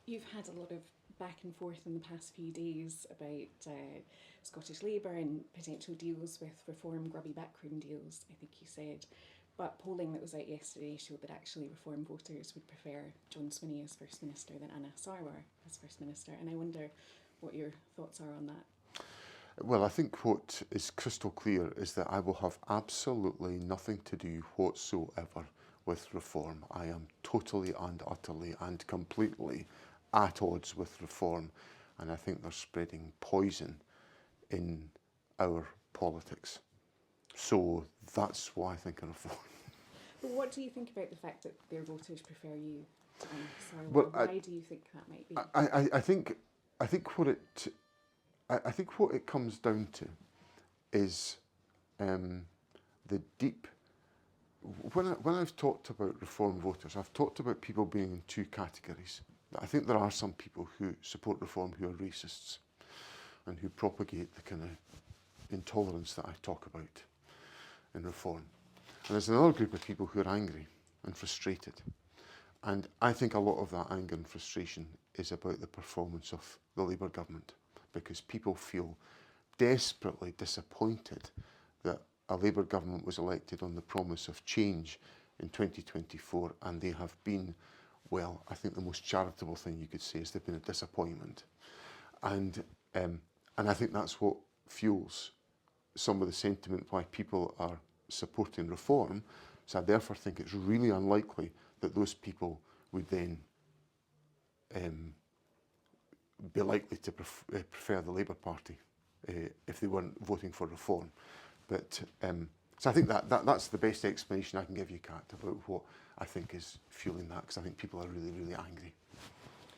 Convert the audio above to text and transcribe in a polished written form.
You've had a lot of back and forth in the past few days about Scottish Labour and potential deals with reform, grubby backroom deals, I think you said. But polling that was out yesterday showed that actually Reform voters would prefer John Swinney as First Minister than Anas Sarwar as First Minister. And I wonder what your thoughts are on that. Well, I think what is crystal clear is that I will have absolutely nothing to do whatsoever with reform. I am totally and utterly and completely at odds with reform, and I think they're spreading poison in our politics. So that's why I think of reform. But what do you think about the fact that their voters prefer you to Anas Sarwar? Well, Why do you think that might be? I think what it comes down to is the deep. When I've talked about reform voters, I've talked about people being in two categories. I think there are some people who support reform who are racists and who propagate the kind of intolerance that I talk about in reform. And there's another group of people who are angry and frustrated. And I think a lot of that anger and frustration is about the performance of the Labour government, because people feel desperately disappointed that a Labour government was elected on the promise of change in 2024, and they have been, well, I think the most charitable thing you could say is they've been a disappointment. And I think that's what fuels some of the sentiment why people are supporting reform. So I therefore think it's really unlikely that those people would then be likely to prefer the Labour Party if they weren't voting for reform. But so I think that's the best explanation I can give you, Kat, about what I think is fueling that, because I think people are really, really angry.